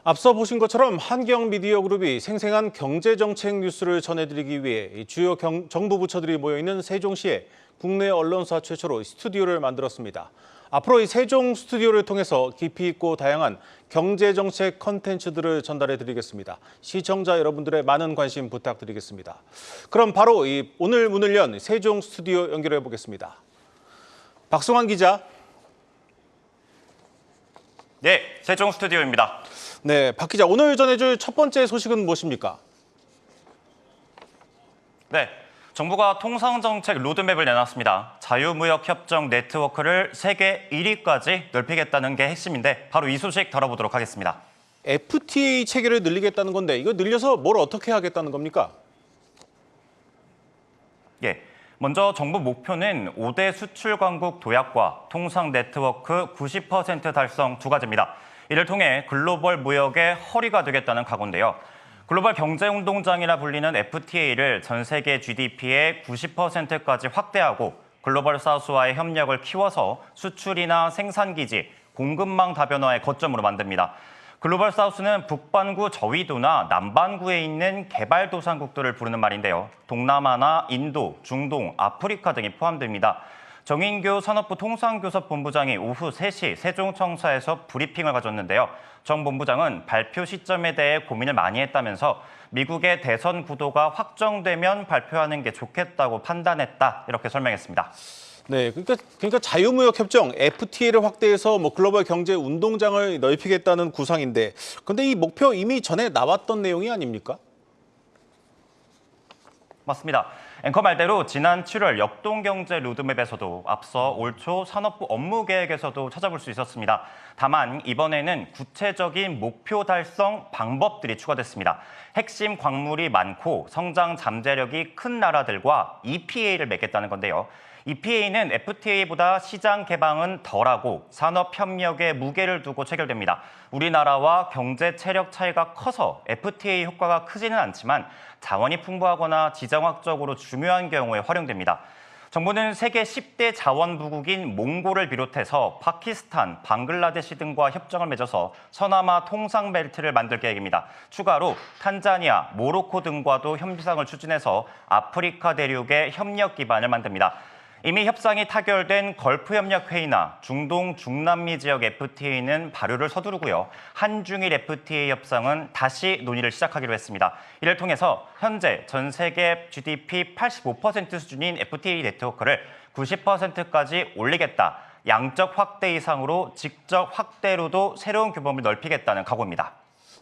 앞서 보신 것처럼 한경미디어그룹이 생생한 경제정책 뉴스를 전해드리기 위해 이 주요 정부 부처들이 모여있는 세종시에 국내 언론사 최초로 스튜디오를 만들었습니다. 앞으로 이 세종 스튜디오를 통해서 깊이 있고 다양한 경제정책 컨텐츠들을 전달해드리겠습니다. 시청자 여러분들의 많은 관심 부탁드리겠습니다. 그럼 바로 오늘 문을 연 세종 스튜디오 연결해 보겠습니다. 박성환 기자. 네, 세종 스튜디오입니다. 네, 박 기자, 오늘 전해줄 첫 번째 소식은 무엇입니까? 네, 정부가 통상정책 로드맵을 내놨습니다. 자유무역협정 네트워크를 세계 1위까지 넓히겠다는 게 핵심인데 바로 이 소식 다뤄보도록 하겠습니다. FTA 체계를 늘리겠다는 건데 이거 늘려서 뭘 어떻게 하겠다는 겁니까? 예, 먼저 정부 목표는 5대 수출 강국 도약과 통상 네트워크 90% 달성 두 가지입니다. 이를 통해 글로벌 무역의 허리가 되겠다는 각오인데요. 글로벌 경제운동장이라 불리는 FTA를 전 세계 GDP의 90%까지 확대하고 글로벌 사우스와의 협력을 키워서 수출이나 생산기지, 공급망 다변화의 거점으로 만듭니다. 글로벌 사우스는 북반구 저위도나 남반구에 있는 개발도상국들을 부르는 말인데요. 동남아나 인도, 중동, 아프리카 등이 포함됩니다. 정인교 산업부 통상교섭본부장이 오후 3시 세종청사에서 브리핑을 가졌는데요. 정 본부장은 발표 시점에 대해 고민을 많이 했다면서 미국의 대선 구도가 확정되면 발표하는 게 좋겠다고 판단했다, 이렇게 설명했습니다. 네, 그러니까 자유무역 협정 FTA를 확대해서 글로벌 경제 운동장을 넓히겠다는 구상인데, 근데 이 목표 이미 전에 나왔던 내용이 아닙니까? 맞습니다. 앵커 말대로 지난 7월 역동경제 로드맵에서도 앞서 올 초 산업부 업무계획에서도 찾아볼 수 있었습니다. 다만 이번에는 구체적인 목표 달성 방법들이 추가됐습니다. 핵심 광물이 많고 성장 잠재력이 큰 나라들과 EPA를 맺겠다는 건데요. EPA는 FTA보다 시장 개방은 덜하고 산업협력에 무게를 두고 체결됩니다. 우리나라와 경제 체력 차이가 커서 FTA 효과가 크지는 않지만 자원이 풍부하거나 지정학적으로 중요한 경우에 활용됩니다. 정부는 세계 10대 자원부국인 몽골을 비롯해서 파키스탄, 방글라데시 등과 협정을 맺어서 서남아 통상벨트를 만들 계획입니다. 추가로 탄자니아, 모로코 등과도 협상을 추진해서 아프리카 대륙의 협력 기반을 만듭니다. 이미 협상이 타결된 걸프협력회의나 중동, 중남미 지역 FTA는 발효를 서두르고요. 한중일 FTA 협상은 다시 논의를 시작하기로 했습니다. 이를 통해서 현재 전 세계 GDP 85% 수준인 FTA 네트워크를 90%까지 올리겠다. 양적 확대 이상으로 직접 확대로도 새로운 규모를 넓히겠다는 각오입니다.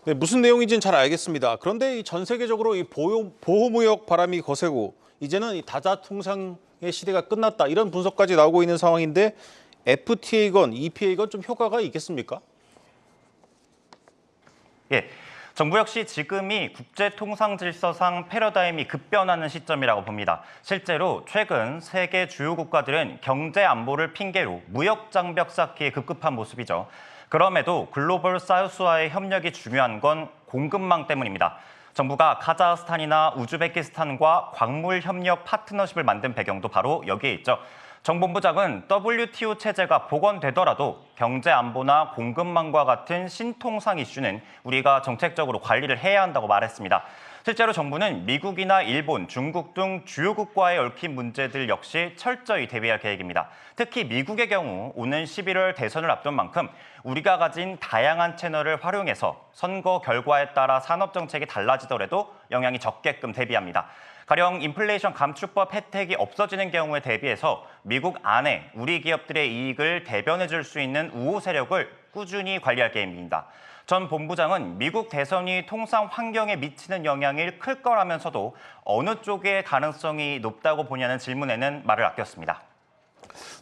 네, 무슨 내용인지는 잘 알겠습니다. 그런데 전 세계적으로 이 보호무역 바람이 거세고 이제는 이 다자통상의 시대가 끝났다, 이런 분석까지 나오고 있는 상황인데 FTA건 EPA건 좀 효과가 있겠습니까? 예, 정부 역시 지금이 국제통상질서상 패러다임이 급변하는 시점이라고 봅니다. 실제로 최근 세계 주요 국가들은 경제 안보를 핑계로 무역 장벽 쌓기에 급급한 모습이죠. 그럼에도 글로벌 사우스와의 협력이 중요한 건 공급망 때문입니다. 정부가 카자흐스탄이나 우즈베키스탄과 광물 협력 파트너십을 만든 배경도 바로 여기에 있죠. 정 본부장은 WTO 체제가 복원되더라도 경제 안보나 공급망과 같은 신통상 이슈는 우리가 정책적으로 관리를 해야 한다고 말했습니다. 실제로 정부는 미국이나 일본, 중국 등 주요국과의 얽힌 문제들 역시 철저히 대비할 계획입니다. 특히 미국의 경우 오는 11월 대선을 앞둔 만큼 우리가 가진 다양한 채널을 활용해서 선거 결과에 따라 산업정책이 달라지더라도 영향이 적게끔 대비합니다. 가령 인플레이션 감축법 혜택이 없어지는 경우에 대비해서 미국 안에 우리 기업들의 이익을 대변해 줄 수 있는 우호 세력을 꾸준히 관리할 계획입니다. 전 본부장은 미국 대선이 통상 환경에 미치는 영향이 클 거라면서도 어느 쪽의 가능성이 높다고 보냐는 질문에는 말을 아꼈습니다.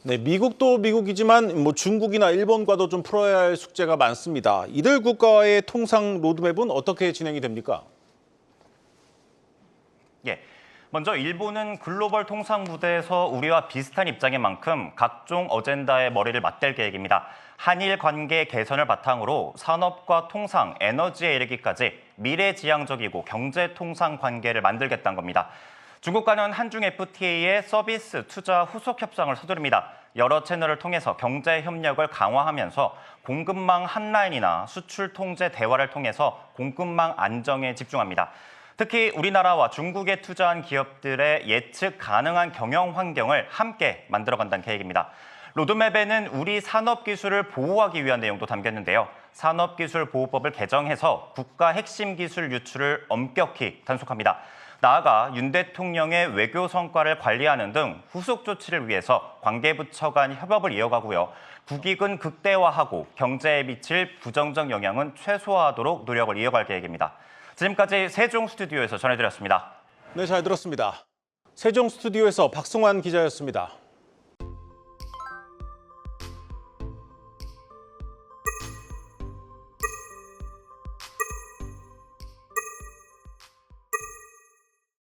네, 미국도 미국이지만 중국이나 일본과도 좀 풀어야 할 숙제가 많습니다. 이들 국가의 통상 로드맵은 어떻게 진행이 됩니까? 예. 먼저 일본은 글로벌 통상 무대에서 우리와 비슷한 입장인 만큼 각종 어젠다에 머리를 맞댈 계획입니다. 한일 관계 개선을 바탕으로 산업과 통상, 에너지에 이르기까지 미래지향적이고 경제 통상 관계를 만들겠다는 겁니다. 중국과는 한중 FTA의 서비스, 투자, 후속 협상을 서두릅니다. 여러 채널을 통해서 경제 협력을 강화하면서 공급망 한라인이나 수출 통제 대화를 통해서 공급망 안정에 집중합니다. 특히 우리나라와 중국에 투자한 기업들의 예측 가능한 경영 환경을 함께 만들어간다는 계획입니다. 로드맵에는 우리 산업기술을 보호하기 위한 내용도 담겼는데요. 산업기술보호법을 개정해서 국가 핵심 기술 유출을 엄격히 단속합니다. 나아가 윤 대통령의 외교 성과를 관리하는 등 후속 조치를 위해서 관계부처 간 협업을 이어가고요. 국익은 극대화하고 경제에 미칠 부정적 영향은 최소화하도록 노력을 이어갈 계획입니다. 지금까지 세종 스튜디오에서 전해드렸습니다. 네, 잘 들었습니다. 세종 스튜디오에서 박승환 기자였습니다.